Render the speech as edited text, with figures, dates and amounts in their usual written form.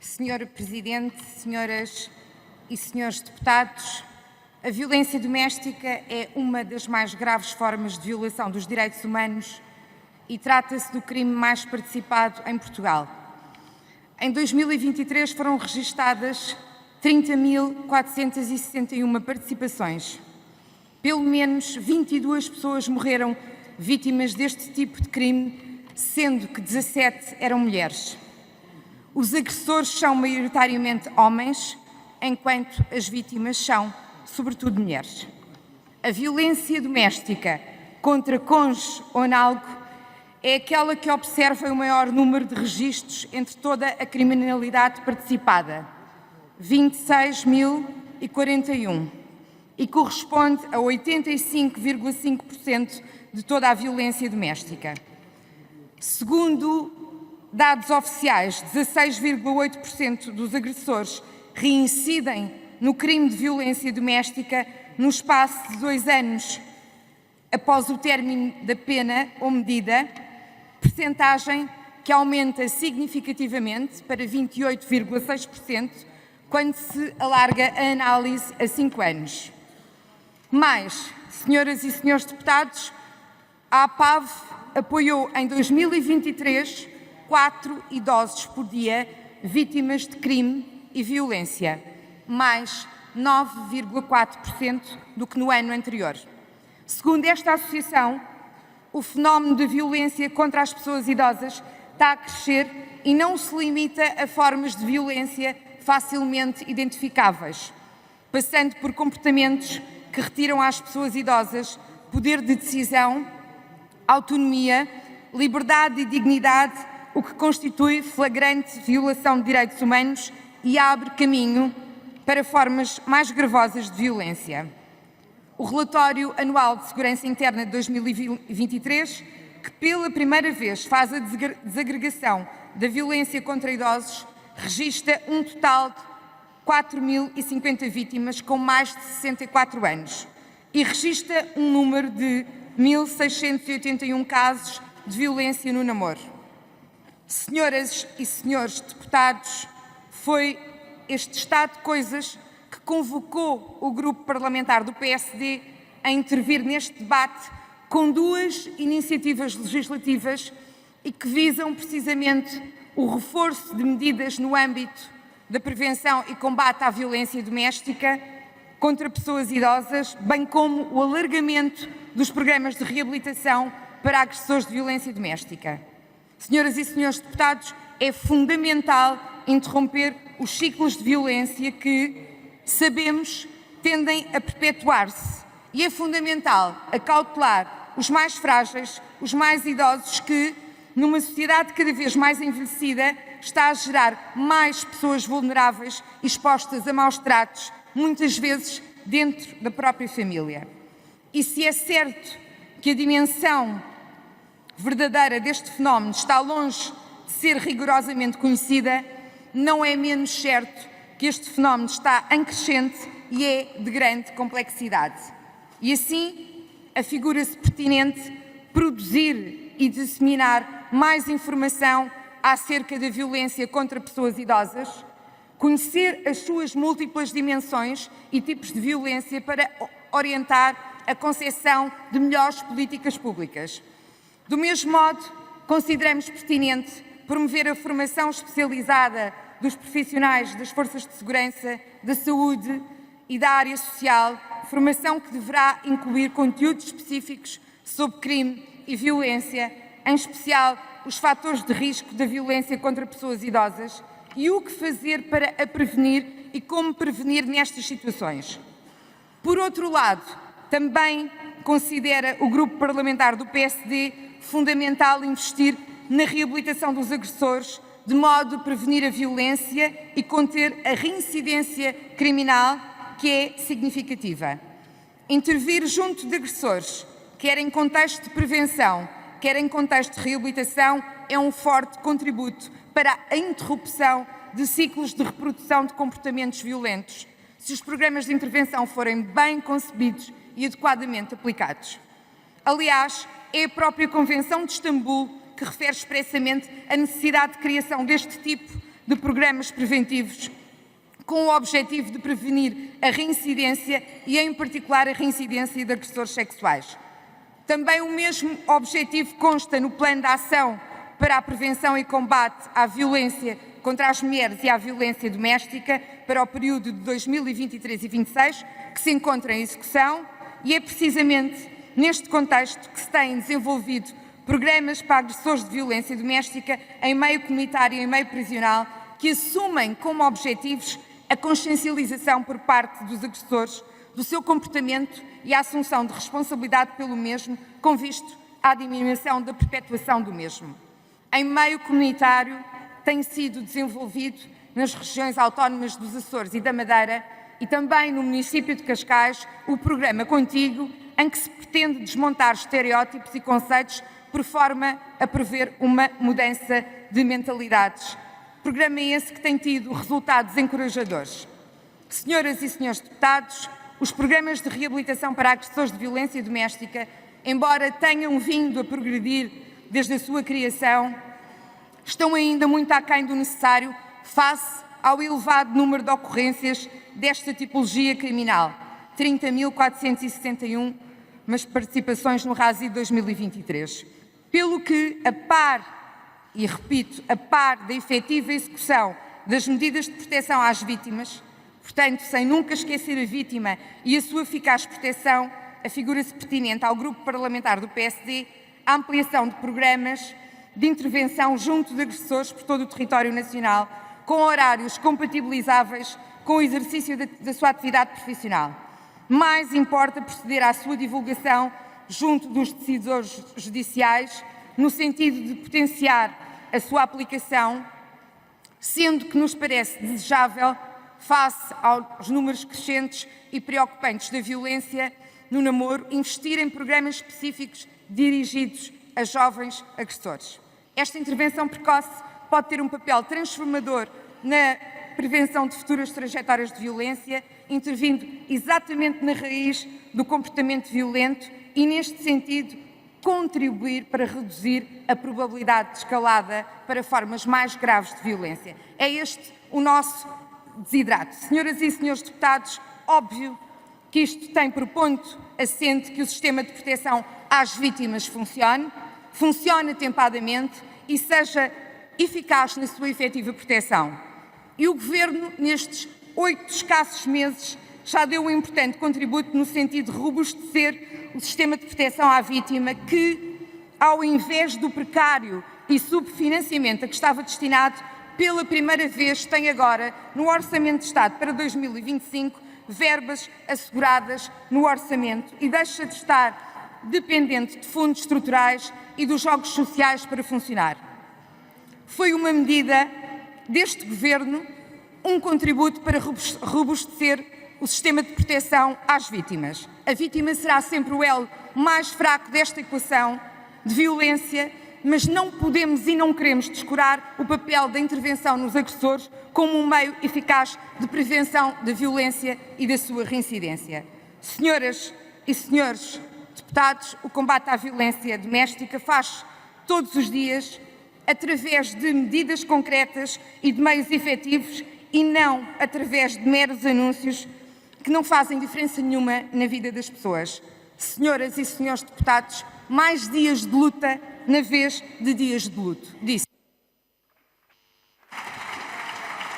Senhor Presidente, senhoras e senhores deputados, a violência doméstica é uma das mais graves formas de violação dos direitos humanos e trata-se do crime mais participado em Portugal. Em 2023 foram registadas 30.461 participações. Pelo menos 22 pessoas morreram vítimas deste tipo de crime, sendo que 17 eram mulheres. Os agressores são maioritariamente homens, enquanto as vítimas são, sobretudo, mulheres. A violência doméstica contra cônjuge ou náugo é aquela que observa o maior número de registros entre toda a criminalidade participada, 26.041, e corresponde a 85,5% de toda a violência doméstica. Segundo dados oficiais, 16,8% dos agressores reincidem no crime de violência doméstica no espaço de 2 anos após o término da pena ou medida, percentagem que aumenta significativamente para 28,6% quando se alarga a análise a 5 anos. Mas, senhoras e senhores deputados, a APAV apoiou em 2023 4 idosos por dia vítimas de crime e violência, mais 9,4% do que no ano anterior. Segundo esta associação, o fenómeno de violência contra as pessoas idosas está a crescer e não se limita a formas de violência facilmente identificáveis, passando por comportamentos que retiram às pessoas idosas poder de decisão, autonomia, liberdade e dignidade, o que constitui flagrante violação de direitos humanos e abre caminho para formas mais gravosas de violência. O relatório anual de segurança interna de 2023, que pela primeira vez faz a desagregação da violência contra idosos, registra um total de 4.050 vítimas com mais de 64 anos e registra um número de 1.681 casos de violência no namoro. Senhoras e senhores deputados, foi este estado de coisas que convocou o grupo parlamentar do PSD a intervir neste debate com 2 iniciativas legislativas e que visam precisamente o reforço de medidas no âmbito da prevenção e combate à violência doméstica contra pessoas idosas, bem como o alargamento dos programas de reabilitação para agressores de violência doméstica. Senhoras e senhores deputados, é fundamental interromper os ciclos de violência que, sabemos, tendem a perpetuar-se e é fundamental acautelar os mais frágeis, os mais idosos que, numa sociedade cada vez mais envelhecida, está a gerar mais pessoas vulneráveis expostas a maus tratos, muitas vezes dentro da própria família. E se é certo que a dimensão verdadeira deste fenómeno está longe de ser rigorosamente conhecida, não é menos certo que este fenómeno está em crescente e é de grande complexidade. E assim, afigura-se pertinente produzir e disseminar mais informação acerca da violência contra pessoas idosas, conhecer as suas múltiplas dimensões e tipos de violência para orientar a concepção de melhores políticas públicas. Do mesmo modo, consideramos pertinente promover a formação especializada dos profissionais das forças de segurança, da saúde e da área social, formação que deverá incluir conteúdos específicos sobre crime e violência, em especial os fatores de risco da violência contra pessoas idosas e o que fazer para a prevenir e como prevenir nestas situações. Por outro lado, também considera o grupo parlamentar do PSD fundamental investir na reabilitação dos agressores, de modo a prevenir a violência e conter a reincidência criminal, que é significativa. Intervir junto de agressores, quer em contexto de prevenção, quer em contexto de reabilitação, é um forte contributo para a interrupção de ciclos de reprodução de comportamentos violentos, se os programas de intervenção forem bem concebidos e adequadamente aplicados. Aliás, é a própria Convenção de Istambul que refere expressamente a necessidade de criação deste tipo de programas preventivos com o objetivo de prevenir a reincidência e, em particular, a reincidência de agressores sexuais. Também o mesmo objetivo consta no Plano de Ação para a Prevenção e Combate à Violência contra as Mulheres e à Violência Doméstica para o período de 2023 e 2026, que se encontra em execução, e é precisamente neste contexto que se têm desenvolvido programas para agressores de violência doméstica em meio comunitário e em meio prisional, que assumem como objetivos a consciencialização por parte dos agressores do seu comportamento e a assunção de responsabilidade pelo mesmo, com visto à diminuição da perpetuação do mesmo. Em meio comunitário, tem sido desenvolvido nas regiões autónomas dos Açores e da Madeira e também no município de Cascais o programa Contigo, em que se pretende desmontar estereótipos e conceitos por forma a prever uma mudança de mentalidades. Programa esse que tem tido resultados encorajadores. Senhoras e senhores deputados, os programas de reabilitação para agressores de violência doméstica, embora tenham vindo a progredir desde a sua criação, estão ainda muito aquém do necessário face ao elevado número de ocorrências desta tipologia criminal, 30.461, mas participações no RASI de 2023. Pelo que, a par, e repito, a par da efetiva execução das medidas de proteção às vítimas, portanto, sem nunca esquecer a vítima e a sua eficaz proteção, afigura-se pertinente ao Grupo Parlamentar do PSD a ampliação de programas de intervenção junto de agressores por todo o território nacional, com horários compatibilizáveis com o exercício da sua atividade profissional. Mais importa proceder à sua divulgação junto dos decisores judiciais, no sentido de potenciar a sua aplicação, sendo que nos parece desejável, face aos números crescentes e preocupantes da violência no namoro, investir em programas específicos dirigidos a jovens agressores. Esta intervenção precoce pode ter um papel transformador na prevenção de futuras trajetórias de violência, intervindo exatamente na raiz do comportamento violento e, neste sentido, contribuir para reduzir a probabilidade de escalada para formas mais graves de violência. É este o nosso desidrato. Senhoras e senhores deputados, óbvio que isto tem por ponto assente que o sistema de proteção às vítimas funcione atempadamente e seja eficaz na sua efetiva proteção. E o Governo, nestes 8 escassos meses, já deu um importante contributo no sentido de robustecer o sistema de proteção à vítima que, ao invés do precário e subfinanciamento a que estava destinado, pela primeira vez tem agora, no Orçamento de Estado para 2025, verbas asseguradas no orçamento e deixa de estar dependente de fundos estruturais e dos jogos sociais para funcionar. Foi uma medida deste Governo, um contributo para robustecer o sistema de proteção às vítimas. A vítima será sempre o elo mais fraco desta equação de violência, mas não podemos e não queremos descurar o papel da intervenção nos agressores como um meio eficaz de prevenção da violência e da sua reincidência. Senhoras e senhores deputados, o combate à violência doméstica faz todos os dias através de medidas concretas e de meios efetivos e não através de meros anúncios que não fazem diferença nenhuma na vida das pessoas. Senhoras e senhores deputados, mais dias de luta na vez de dias de luto. Disse.